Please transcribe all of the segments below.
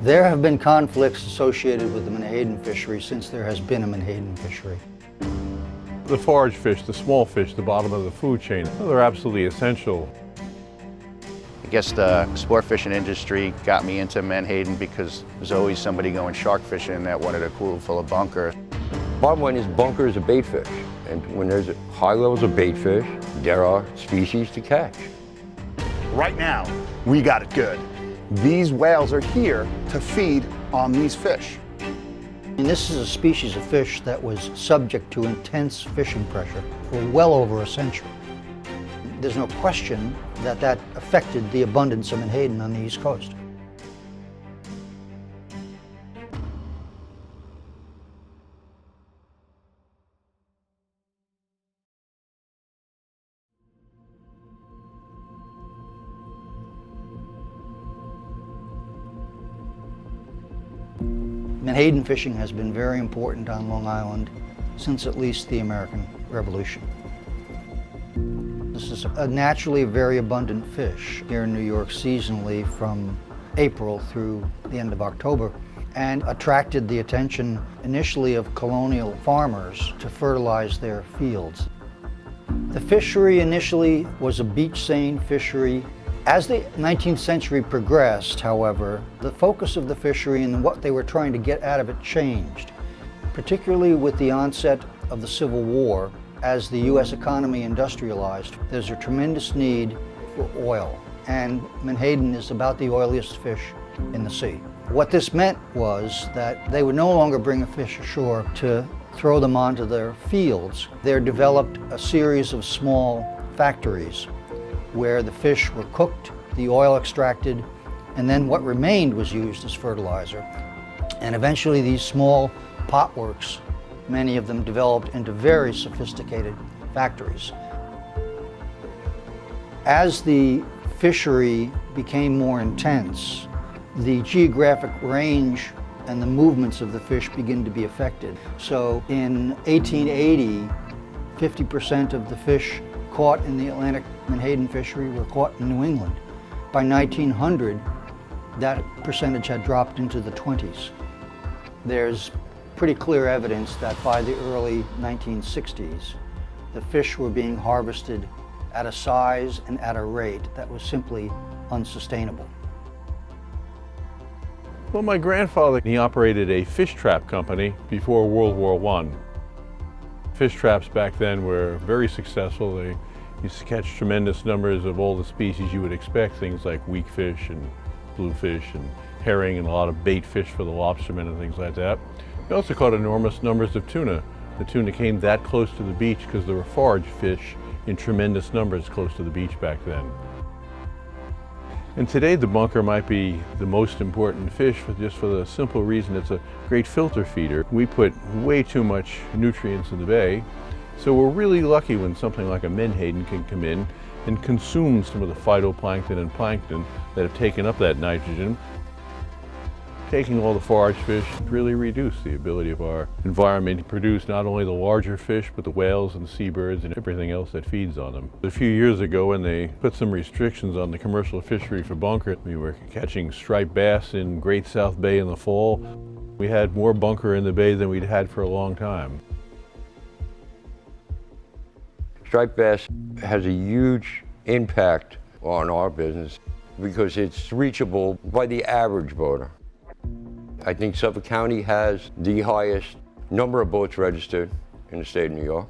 There have been conflicts associated with the menhaden fishery since there has been a menhaden fishery. The forage fish, the small fish, the bottom of the food chain, they're absolutely essential. I guess the sport fishing industry got me into menhaden because there's always somebody going shark fishing that wanted a pool full of bunker. Bottom line is bunker is a bait fish, and when there's high levels of bait fish, there are species to catch. Right now, we got it good. These whales are here to feed on these fish. And this is a species of fish that was subject to intense fishing pressure for well over a century. There's no question that that affected the abundance of menhaden on the East Coast. Menhaden fishing has been very important on Long Island since at least the American Revolution. This is a naturally very abundant fish here in New York seasonally from April through the end of October, and attracted the attention initially of colonial farmers to fertilize their fields. The fishery initially was a beach seine fishery. As the 19th century progressed, however, the focus of the fishery and what they were trying to get out of it changed, particularly with the onset of the Civil War. As the U.S. economy industrialized, there's a tremendous need for oil, and menhaden is about the oiliest fish in the sea. What this meant was that they would no longer bring a fish ashore to throw them onto their fields. There developed a series of small factories where the fish were cooked, the oil extracted, and then what remained was used as fertilizer. And eventually these small potworks, many of them developed into very sophisticated factories. As the fishery became more intense, the geographic range and the movements of the fish begin to be affected. So in 1880, 50% of the fish caught in the Atlantic menhaden fishery were caught in New England. By 1900, that percentage had dropped into the 20s. There's pretty clear evidence that by the early 1960s, the fish were being harvested at a size and at a rate that was simply unsustainable. Well, my grandfather, he operated a fish trap company before World War I. Fish traps back then were very successful. They used to catch tremendous numbers of all the species you would expect, things like weakfish and bluefish and herring and a lot of bait fish for the lobstermen and things like that. They also caught enormous numbers of tuna. The tuna came that close to the beach because there were forage fish in tremendous numbers close to the beach back then. And today the bunker might be the most important fish just for the simple reason it's a great filter feeder. We put way too much nutrients in the bay, so we're really lucky when something like a menhaden can come in and consume some of the phytoplankton and plankton that have taken up that nitrogen. Taking all the forage fish really reduced the ability of our environment to produce not only the larger fish, but the whales and seabirds and everything else that feeds on them. A few years ago, when they put some restrictions on the commercial fishery for bunker, we were catching striped bass in Great South Bay in the fall. We had more bunker in the bay than we'd had for a long time. Striped bass has a huge impact on our business because it's reachable by the average boater. I think Suffolk County has the highest number of boats registered in the state of New York.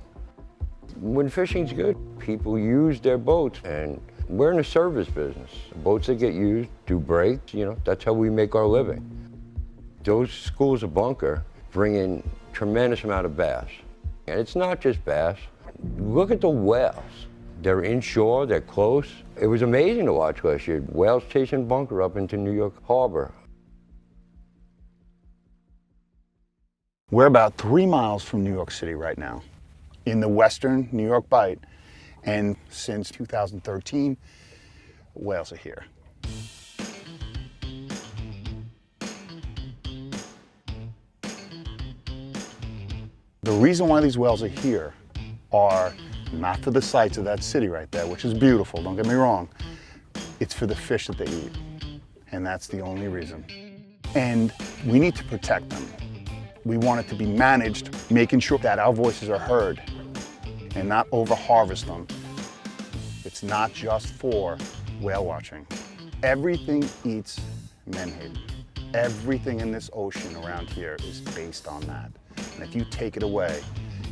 When fishing's good, people use their boats, and we're in a service business. Boats that get used do breaks, that's how we make our living. Those schools of bunker bring in tremendous amount of bass. And it's not just bass. Look at the whales. They're inshore, they're close. It was amazing to watch last year. Whales chasing bunker up into New York Harbor. We're about 3 miles from New York City right now, in the western New York Bight, and since 2013, whales are here. The reason why these whales are here are not for the sights of that city right there, which is beautiful, don't get me wrong. It's for the fish that they eat, and that's the only reason. and we need to protect them. We want it to be managed, making sure that our voices are heard and not over-harvest them. It's not just for whale watching. Everything eats menhaden. Everything in this ocean around here is based on that. And if you take it away,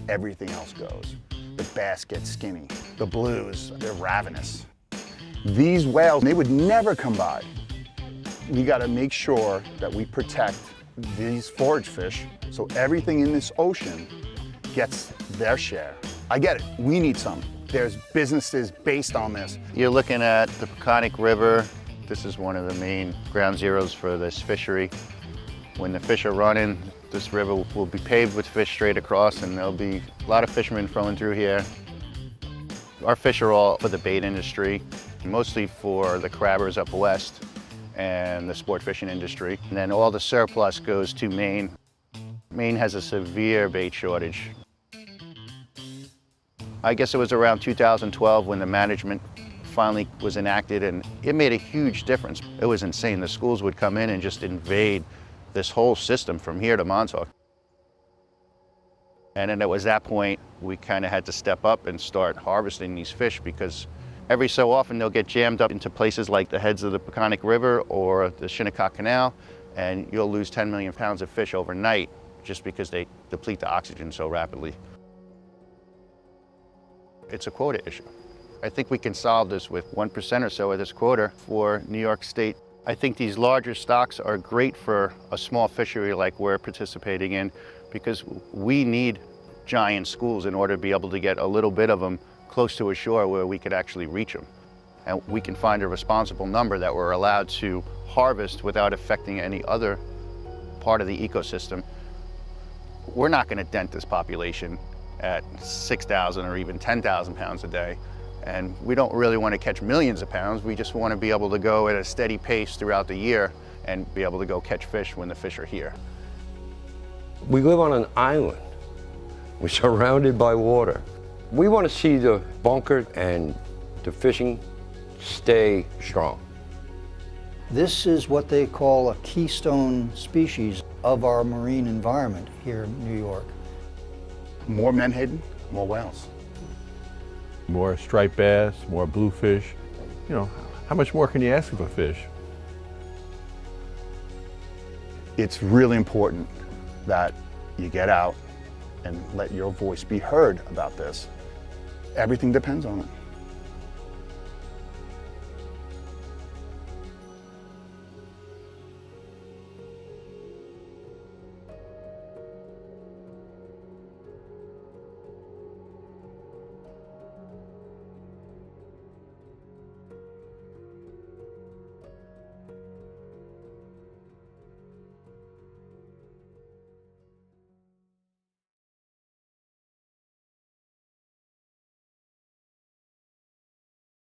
everything else goes. The bass get skinny. The blues, they're ravenous. These whales, they would never come by. We gotta make sure that we protect these forage fish so everything in this ocean gets their share. I get it, we need some. There's businesses based on this. You're looking at the Peconic River. This is one of the main ground zeros for this fishery. When the fish are running, this river will be paved with fish straight across, and there'll be a lot of fishermen flowing through here. Our fish are all for the bait industry, mostly for the crabbers up west and the sport fishing industry. And then all the surplus goes to Maine. Maine has a severe bait shortage. I guess it was around 2012 when the management finally was enacted, and it made a huge difference. It was insane. The schools would come in and just invade this whole system from here to Montauk. And then it was that point we kind of had to step up and start harvesting these fish, because every so often they'll get jammed up into places like the heads of the Peconic River or the Shinnecock Canal, and you'll lose 10 million pounds of fish overnight just because they deplete the oxygen so rapidly. It's a quota issue. I think we can solve this with 1% or so of this quota for New York State. I think these larger stocks are great for a small fishery like we're participating in, because we need giant schools in order to be able to get a little bit of them close to a shore where we could actually reach them. And we can find a responsible number that we're allowed to harvest without affecting any other part of the ecosystem. We're not going to dent this population at 6,000 or even 10,000 pounds a day. And we don't really want to catch millions of pounds. We just want to be able to go at a steady pace throughout the year and be able to go catch fish when the fish are here. We live on an island. We're surrounded by water. We want to see the bunker and the fishing stay strong. This is what they call a keystone species of our marine environment here in New York. More menhaden, more whales. More striped bass, more bluefish. You know, how much more can you ask of a fish? It's really important that you get out and let your voice be heard about this. Everything depends on it.